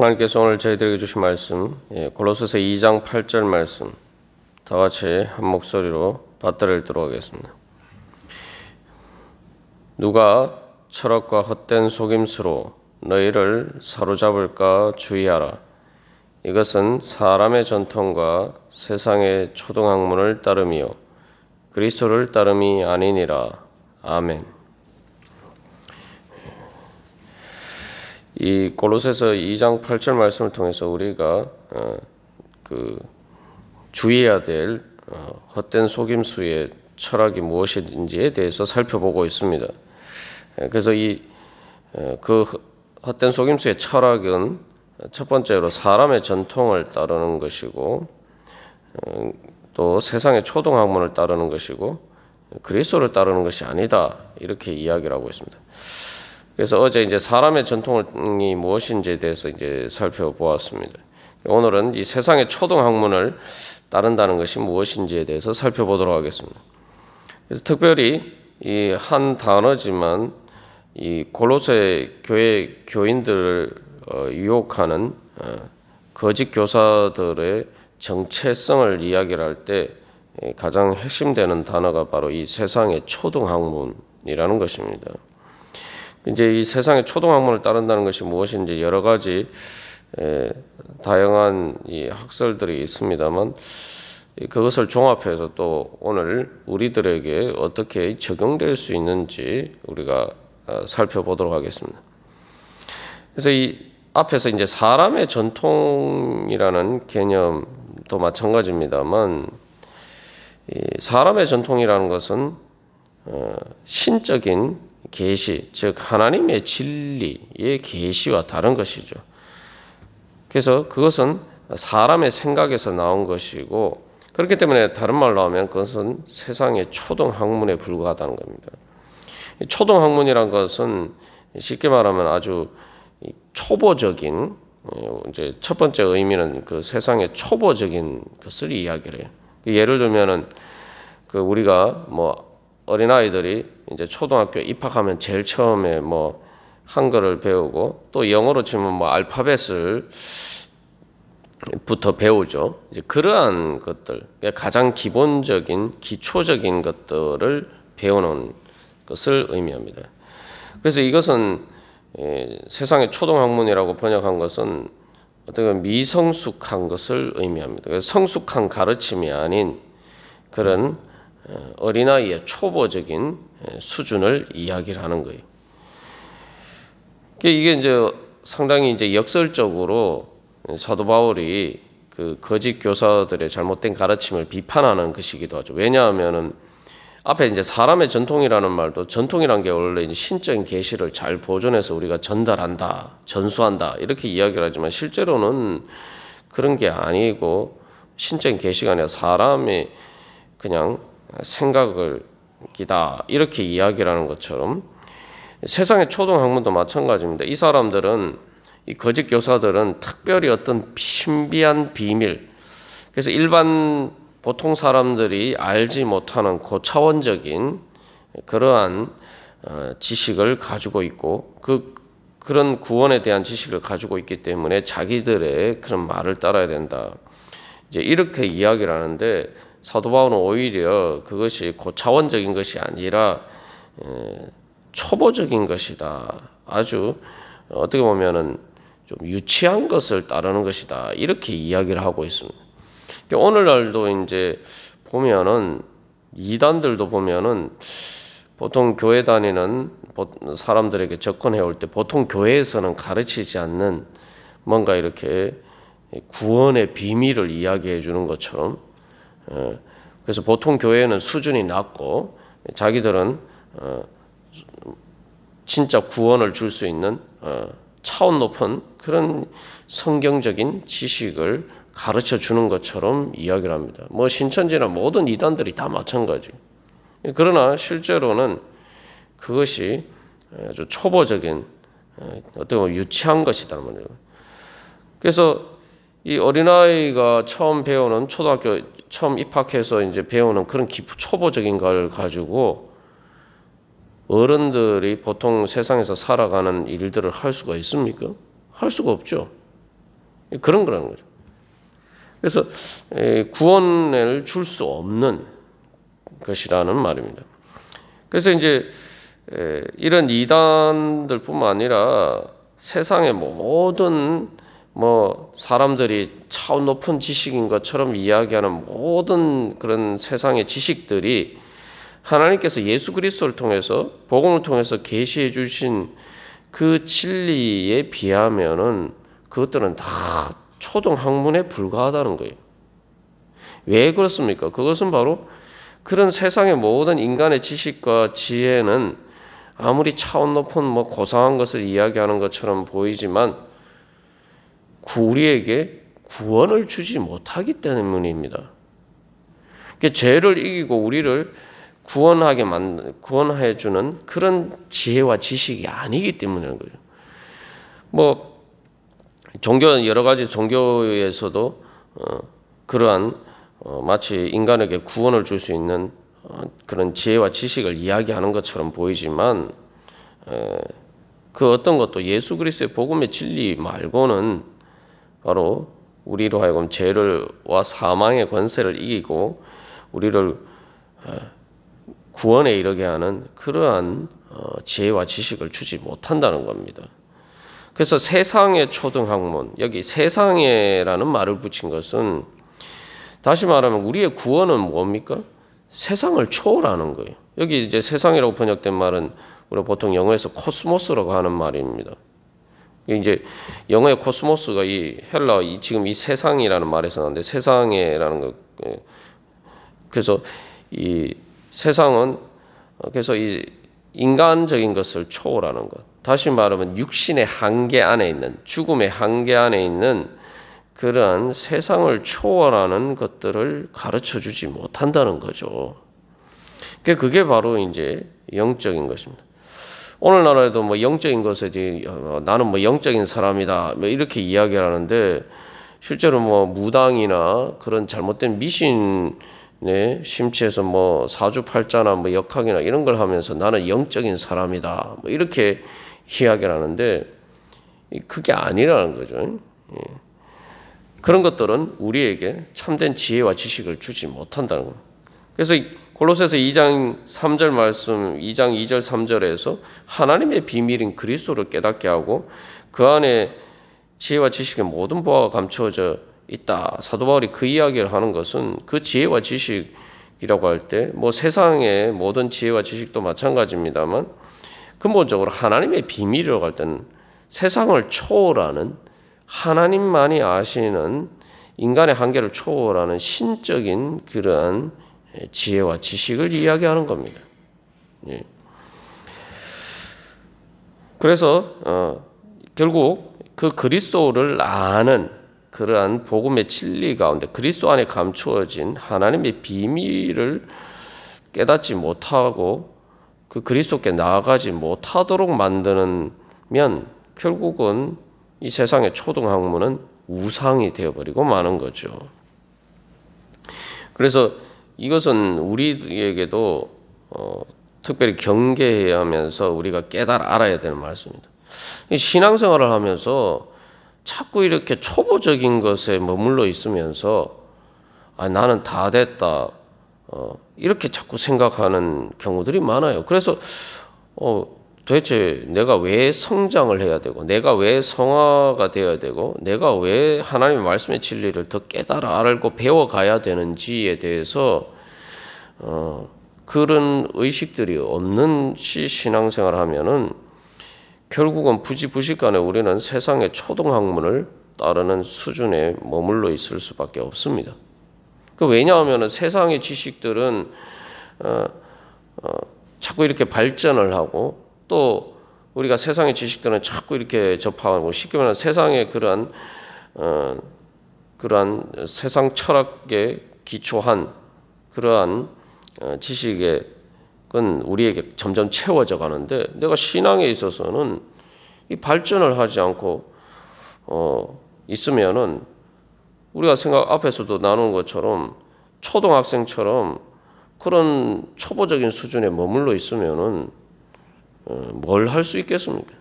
하나님께서 오늘 저희들에게 주신 말씀, 골로새서 2장 8절 말씀 다 같이 한 목소리로 받들어 읽도록 하겠습니다. 누가 철학과 헛된 속임수로 너희를 사로잡을까 주의하라. 이것은 사람의 전통과 세상의 초등학문을 따름이요 그리스도를 따름이 아니니라. 아멘. 이 골로새서 2장 8절 말씀을 통해서 우리가 주의해야 될 헛된 속임수의 철학이 무엇인지에 대해서 살펴보고 있습니다. 그래서 그 헛된 속임수의 철학은 첫 번째로 사람의 전통을 따르는 것이고, 또 세상의 초등학문을 따르는 것이고, 그리스도를 따르는 것이 아니다, 이렇게 이야기를 하고 있습니다. 그래서 어제 이제 사람의 전통이 무엇인지에 대해서 이제 살펴보았습니다. 오늘은 이 세상의 초등학문을 따른다는 것이 무엇인지에 대해서 살펴보도록 하겠습니다. 그래서 특별히 이 한 단어지만 이 골로새 교회 교인들을 유혹하는 거짓 교사들의 정체성을 이야기를 할 때 가장 핵심되는 단어가 바로 이 세상의 초등학문이라는 것입니다. 이제 이 세상의 초등학문을 따른다는 것이 무엇인지 여러 가지 다양한 이 학설들이 있습니다만, 그것을 종합해서 또 오늘 우리들에게 어떻게 적용될 수 있는지 우리가 살펴보도록 하겠습니다. 그래서 이 앞에서 이제 사람의 전통이라는 개념도 마찬가지입니다만, 이 사람의 전통이라는 것은 신적인 계시, 즉 하나님의 진리의 계시와 다른 것이죠. 그래서 그것은 사람의 생각에서 나온 것이고, 그렇기 때문에 다른 말로 하면 그것은 세상의 초등학문에 불과하다는 겁니다. 초등학문이란 것은 쉽게 말하면 아주 초보적인, 이제 첫 번째 의미는 그 세상의 초보적인 것을 이야기를 해요. 예를 들면은 우리가 어린아이들이 이제 초등학교에 입학하면 제일 처음에 한글을 배우고, 또 영어로 치면 알파벳을 부터 배우죠. 이제 그러한 것들, 가장 기본적인 기초적인 것들을 배우는 것을 의미합니다. 그래서 이것은 세상의 초등학문이라고 번역한 것은 어떻게 미성숙한 것을 의미합니다. 그래서 성숙한 가르침이 아닌 그런 어린아이의 초보적인 수준을 이야기를 하는 거예요. 이게 이제 상당히 이제 역설적으로 사도 바울이 그 거짓 교사들의 잘못된 가르침을 비판하는 것이기도 하죠. 왜냐하면은 앞에 이제 사람의 전통이라는 말도, 전통이란 게 원래 이제 신적인 계시를 잘 보존해서 우리가 전달한다, 전수한다, 이렇게 이야기를 하지만 실제로는 그런 게 아니고, 신적인 계시가 아니라 사람의 그냥 생각을 기다, 이렇게 이야기를 하는 것처럼 세상의 초등학문도 마찬가지입니다. 이 사람들은, 이 거짓 교사들은 특별히 어떤 신비한 비밀, 그래서 일반 보통 사람들이 알지 못하는 고차원적인 그러한 지식을 가지고 있고, 그런 구원에 대한 지식을 가지고 있기 때문에 자기들의 그런 말을 따라야 된다, 이제 이렇게 이야기를 하는데, 사도 바울은 오히려 그것이 고차원적인 것이 아니라 초보적인 것이다, 아주 어떻게 보면은 좀 유치한 것을 따르는 것이다, 이렇게 이야기를 하고 있습니다. 오늘날도 이제 보면은 이단들도 보면은 보통 교회 다니는 사람들에게 접근해 올 때 보통 교회에서는 가르치지 않는 뭔가 이렇게 구원의 비밀을 이야기해 주는 것처럼, 그래서 보통 교회는 수준이 낮고 자기들은 진짜 구원을 줄 수 있는 차원 높은 그런 성경적인 지식을 가르쳐 주는 것처럼 이야기를 합니다. 신천지나 모든 이단들이 다 마찬가지. 그러나 실제로는 그것이 아주 초보적인, 어떻게 보면 유치한 것이다 말이에요. 그래서 이 어린아이가 처음 배우는, 초등학교 처음 입학해서 이제 배우는 그런 초보적인 걸 가지고 어른들이 보통 세상에서 살아가는 일들을 할 수가 있습니까? 할 수가 없죠. 그런 거라는 거죠. 그래서 구원을 줄 수 없는 것이라는 말입니다. 그래서 이제 이런 이단들뿐만 아니라 세상의 모든 사람들이 차원 높은 지식인 것처럼 이야기하는 모든 그런 세상의 지식들이 하나님께서 예수 그리스도를 통해서 복음을 통해서 계시해 주신 그 진리에 비하면은 그것들은 다 초등 학문에 불과하다는 거예요. 왜 그렇습니까? 그것은 바로 그런 세상의 모든 인간의 지식과 지혜는 아무리 차원 높은 고상한 것을 이야기하는 것처럼 보이지만 우리에게 구원을 주지 못하기 때문입니다. 죄를 이기고 우리를 구원해 주는 그런 지혜와 지식이 아니기 때문이라는 거죠. 여러 가지 종교에서도 그러한 마치 인간에게 구원을 줄 수 있는 그런 지혜와 지식을 이야기하는 것처럼 보이지만 그 어떤 것도 예수 그리스도의 복음의 진리 말고는 바로 우리로 하여금 죄와 사망의 권세를 이기고 우리를 구원에 이르게 하는 그러한 지혜와 지식을 주지 못한다는 겁니다. 그래서 세상의 초등학문, 여기 세상에라는 말을 붙인 것은 다시 말하면 우리의 구원은 뭡니까? 세상을 초월하는 거예요. 여기 이제 세상이라고 번역된 말은 우리가 보통 영어에서 코스모스라고 하는 말입니다. 이제 영어의 코스모스가 이 헬라 지금 이 세상이라는 말에서 나는데 세상에라는 거. 그래서 이 세상은 그래서 이 인간적인 것을 초월하는 것. 다시 말하면 육신의 한계 안에 있는 죽음의 한계 안에 있는 그러한 세상을 초월하는 것들을 가르쳐 주지 못한다는 거죠. 그게 바로 이제 영적인 것입니다. 오늘날에도 영적인 것에 대해 나는 영적인 사람이다 이렇게 이야기를 하는데 실제로 무당이나 그런 잘못된 미신의 심취해서 사주팔자나 역학이나 이런 걸 하면서 나는 영적인 사람이다 이렇게 이야기를 하는데 그게 아니라는 거죠. 그런 것들은 우리에게 참된 지혜와 지식을 주지 못한다는 겁니다. 그래서 골로새서 2장 3절 말씀 2장 2절 3절에서 하나님의 비밀인 그리스도를 깨닫게 하고 그 안에 지혜와 지식의 모든 보화가 감추어져 있다. 사도 바울이 그 이야기를 하는 것은 그 지혜와 지식이라고 할 때 세상의 모든 지혜와 지식도 마찬가지입니다만 근본적으로 하나님의 비밀이라고 할 때는 세상을 초월하는 하나님만이 아시는 인간의 한계를 초월하는 신적인 그러한 지혜와 지식을 이야기하는 겁니다. 그래서 결국 그 그리스도를 아는 그러한 복음의 진리 가운데 그리스도 안에 감추어진 하나님의 비밀을 깨닫지 못하고 그 그리스도께 나아가지 못하도록 만드는 결국은 이 세상의 초등학문은 우상이 되어버리고 마는 거죠. 그래서 이것은 우리에게도 특별히 경계해야 하면서 우리가 알아야 되는 말씀입니다. 신앙생활을 하면서 자꾸 이렇게 초보적인 것에 머물러 있으면서 나는 다 됐다 이렇게 자꾸 생각하는 경우들이 많아요. 그래서 도대체 내가 왜 성장을 해야 되고 내가 왜 성화가 되어야 되고 내가 왜 하나님의 말씀의 진리를 더 깨달아 알고 배워가야 되는지에 대해서 그런 의식들이 없는 신앙생활을 하면은 결국은 부지부식간에 우리는 세상의 초등학문을 따르는 수준에 머물러 있을 수밖에 없습니다. 왜냐하면 세상의 지식들은 자꾸 이렇게 발전을 하고 또 우리가 세상의 지식들은 자꾸 이렇게 접하고 쉽게 말하면 세상의 그러한 세상 철학에 기초한 그러한 지식은 우리에게 점점 채워져 가는데 내가 신앙에 있어서는 이 발전을 하지 않고 있으면은 우리가 앞에서도 나눈 것처럼 초등학생처럼 그런 초보적인 수준에 머물러 있으면은 뭘 할 수 있겠습니까?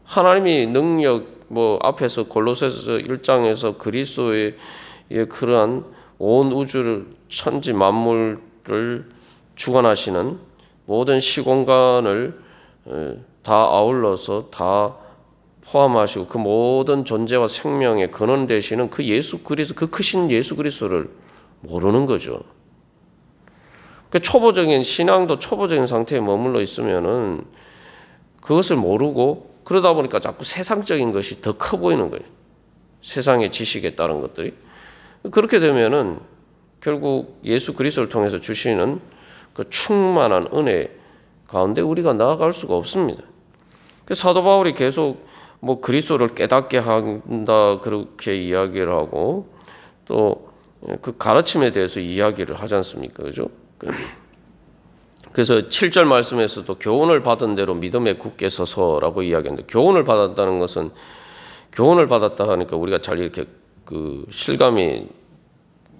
하나님이 능력 뭐 앞에서 골로새서 1장에서 그리스도의 그러한 온 우주를 천지 만물을 주관하시는 모든 시공간을 다 아울러서 다 포함하시고 그 모든 존재와 생명의 근원 되시는 그 예수 그리스도, 그 크신 예수 그리스도를 모르는 거죠. 그 초보적인 신앙도 초보적인 상태에 머물러 있으면은 그것을 모르고 그러다 보니까 자꾸 세상적인 것이 더 커 보이는 거예요. 세상의 지식에 따른 것들이. 그렇게 되면은 결국 예수 그리스도를 통해서 주시는 그 충만한 은혜 가운데 우리가 나아갈 수가 없습니다. 사도 바울이 계속 뭐 그리스도를 깨닫게 한다 그렇게 이야기를 하고 또 그 가르침에 대해서 이야기를 하지 않습니까? 그죠? 그래서 7절 말씀에서도 교훈을 받은 대로 믿음에 굳게 서서라고 이야기했는데 교훈을 받았다는 것은 교훈을 받았다 하니까 우리가 잘 이렇게 그 실감이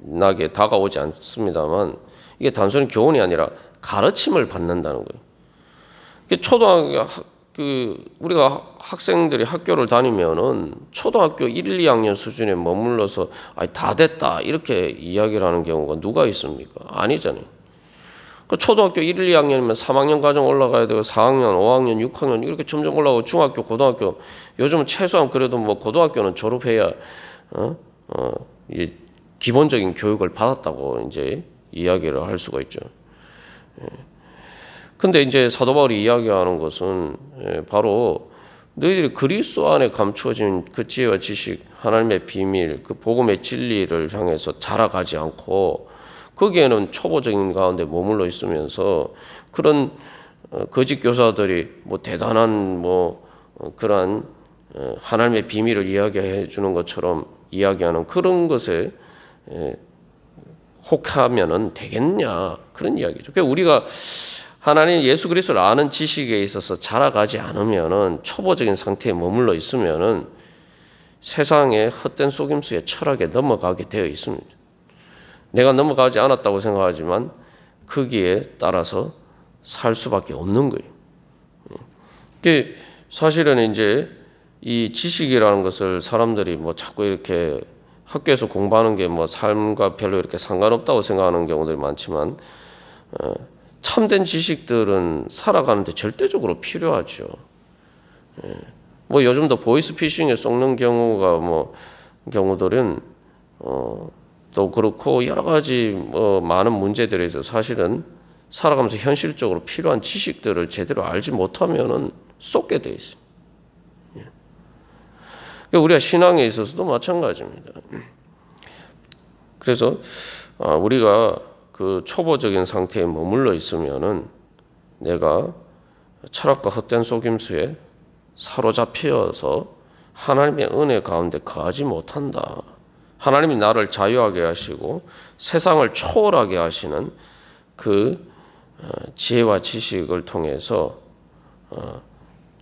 나게 다가오지 않습니다만 이게 단순히 교훈이 아니라 가르침을 받는다는 거예요. 초등학교 우리가 학생들이 학교를 다니면은 초등학교 1, 2학년 수준에 머물러서 다 됐다 이렇게 이야기를 하는 경우가 누가 있습니까? 아니잖아요. 초등학교 1, 2학년이면 3학년 과정 올라가야 되고 4학년, 5학년, 6학년 이렇게 점점 올라가고 중학교, 고등학교 요즘은 최소한 그래도 뭐 고등학교는 졸업해야 이 기본적인 교육을 받았다고 이제 이야기를 할 수가 있죠. 근데 이제 사도 바울이 이야기하는 것은 바로 너희들이 그리스도 안에 감추어진 그 지혜와 지식, 하나님의 비밀, 그 복음의 진리를 향해서 자라가지 않고 거기에는 초보적인 가운데 머물러 있으면서 그런 거짓 교사들이 뭐 대단한 뭐 그러한 하나님의 비밀을 이야기해 주는 것처럼 이야기하는 그런 것에 혹하면은 되겠냐 그런 이야기죠. 그러니까 우리가 하나님 예수 그리스도를 아는 지식에 있어서 자라가지 않으면은 초보적인 상태에 머물러 있으면은 세상의 헛된 속임수의 철학에 넘어가게 되어 있습니다. 내가 넘어가지 않았다고 생각하지만 거기에 따라서 살 수밖에 없는 거예요. 사실은 이제 이 지식이라는 것을 사람들이 뭐 자꾸 이렇게 학교에서 공부하는 게 뭐 삶과 별로 이렇게 상관없다고 생각하는 경우들이 많지만 참된 지식들은 살아가는데 절대적으로 필요하죠. 뭐 요즘도 보이스피싱에 속는 경우가 뭐 경우들은 또 그렇고 여러 가지 뭐 많은 문제들에 있어서 사실은 살아가면서 현실적으로 필요한 지식들을 제대로 알지 못하면은 쏟게 돼 있어요. 그러니까 우리가 신앙에 있어서도 마찬가지입니다. 그래서 우리가 그 초보적인 상태에 머물러 있으면은 내가 철학과 헛된 속임수에 사로잡혀서 하나님의 은혜 가운데 거하지 못한다. 하나님이 나를 자유하게 하시고 세상을 초월하게 하시는 그 지혜와 지식을 통해서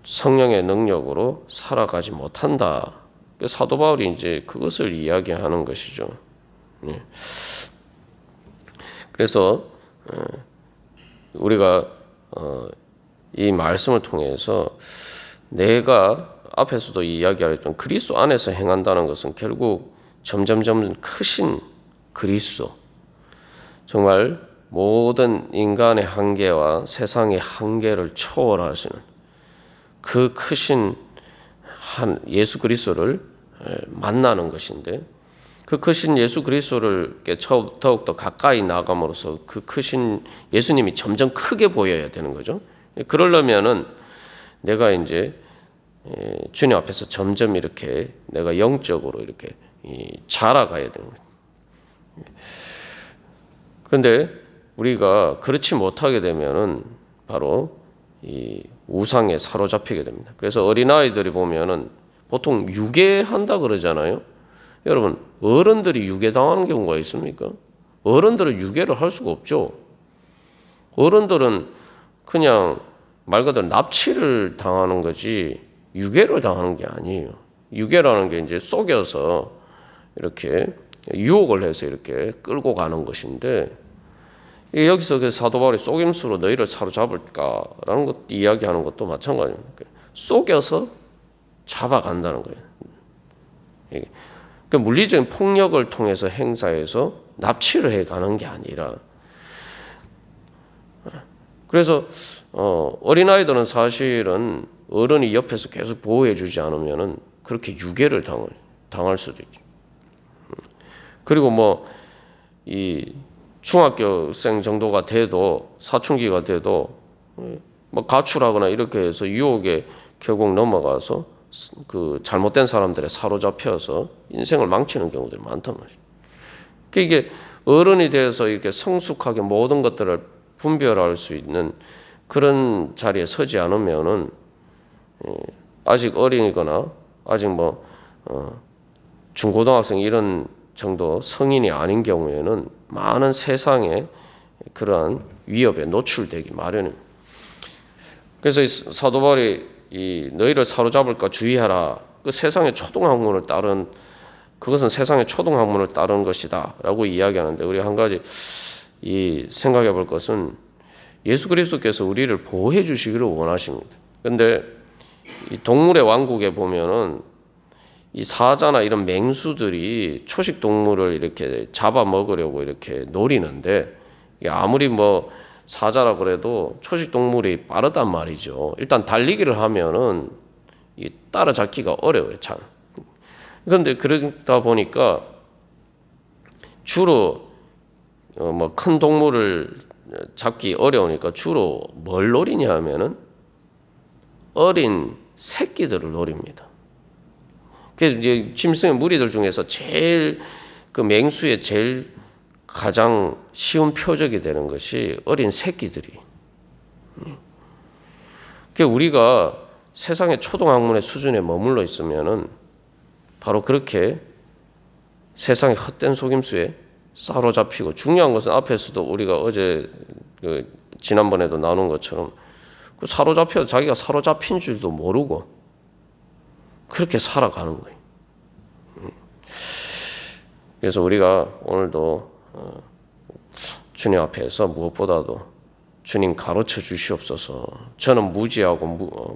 성령의 능력으로 살아가지 못한다. 사도 바울이 이제 그것을 이야기하는 것이죠. 그래서 우리가 이 말씀을 통해서 내가 앞에서도 이야기하였지만 그리스도 안에서 행한다는 것은 결국 점점 크신 그리스도, 정말 모든 인간의 한계와 세상의 한계를 초월하시는 그 크신 예수 그리스도를 만나는 것인데, 그 크신 예수 그리스도를 더욱더 가까이 나감으로써 그 크신 예수님이 점점 크게 보여야 되는 거죠. 그러려면은 내가 이제 주님 앞에서 점점 이렇게 내가 영적으로 이렇게 자라가야 되는 거예요. 그런데 우리가 그렇지 못하게 되면은 바로 이 우상에 사로잡히게 됩니다. 그래서 어린아이들이 보면은 보통 유괴한다 그러잖아요. 여러분, 어른들이 유괴당하는 경우가 있습니까? 어른들은 유괴를 할 수가 없죠. 어른들은 그냥 말 그대로 납치를 당하는 거지 유괴를 당하는 게 아니에요. 유괴라는 게 이제 속여서 이렇게 유혹을 해서 이렇게 끌고 가는 것인데, 여기서 그 사도 바울이 속임수로 너희를 사로잡을까라는 것 이야기하는 것도 마찬가지입니다. 속여서 잡아간다는 거예요. 그 물리적인 폭력을 통해서 행사해서 납치를 해가는 게 아니라, 그래서 어린아이들은 사실은 어른이 옆에서 계속 보호해주지 않으면은 그렇게 유괴를 당할 수도 있죠. 그리고 뭐 이 중학교생 정도가 돼도, 사춘기가 돼도 뭐 가출하거나 이렇게 해서 유혹에 결국 넘어가서 그 잘못된 사람들에 사로잡혀서 인생을 망치는 경우들이 많단 말이죠. 이게 어른이 돼서 이렇게 성숙하게 모든 것들을 분별할 수 있는 그런 자리에 서지 않으면은 아직 어린이거나 아직 뭐 중고등학생 이런 정도 성인이 아닌 경우에는 많은 세상에 그러한 위협에 노출되기 마련입니다. 그래서 이 사도 바울이 이 너희를 사로잡을까 주의하라. 그 세상의 초등학문을 따른, 그것은 세상의 초등학문을 따른 것이다라고 이야기하는데, 우리 한 가지 이 생각해 볼 것은 예수 그리스도께서 우리를 보호해 주시기를 원하십니다. 그런데 이 동물의 왕국에 보면은 이 사자나 이런 맹수들이 초식 동물을 이렇게 잡아 먹으려고 이렇게 노리는데, 아무리 뭐 사자라 그래도 초식 동물이 빠르단 말이죠. 일단 달리기를 하면은 이 따라잡기가 어려워요, 참. 그런데 그러다 보니까 주로 뭐 큰 동물을 잡기 어려우니까 주로 뭘 노리냐 하면은 어린 새끼들을 노립니다. 그 이제 짐승의 무리들 중에서 제일 그 맹수의 제일 가장 쉬운 표적이 되는 것이 어린 새끼들이. 그 우리가 세상의 초등학문의 수준에 머물러 있으면은 바로 그렇게 세상의 헛된 속임수에 사로잡히고, 중요한 것은 앞에서도 우리가 어제 지난번에도 나눈 것처럼 그 사로잡혀 자기가 사로잡힌 줄도 모르고 그렇게 살아가는 거예요. 그래서 우리가 오늘도 주님 앞에서 무엇보다도 주님 가르쳐 주시옵소서. 저는 무지하고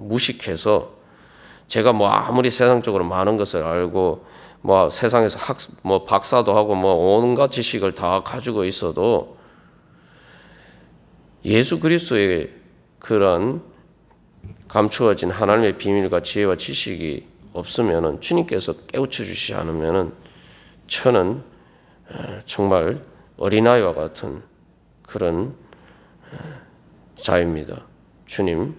무식해서 제가 뭐 아무리 세상적으로 많은 것을 알고 뭐 세상에서 뭐 박사도 하고 뭐 온갖 지식을 다 가지고 있어도 예수 그리스도의 그런 감추어진 하나님의 비밀과 지혜와 지식이 없으면은, 주님께서 깨우쳐 주시지 않으면은 저는 정말 어린아이와 같은 그런 자입니다. 주님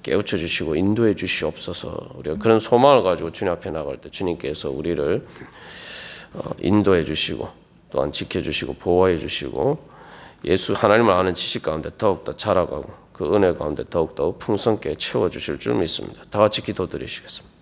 깨우쳐 주시고 인도해 주시옵소서. 우리가 그런 소망을 가지고 주님 앞에 나갈 때 주님께서 우리를 인도해 주시고 또한 지켜 주시고 보호해 주시고 예수 하나님을 아는 지식 가운데 더욱더 자라가고 그 은혜 가운데 더욱더 풍성케 채워 주실 줄 믿습니다. 다 같이 기도드리시겠습니다.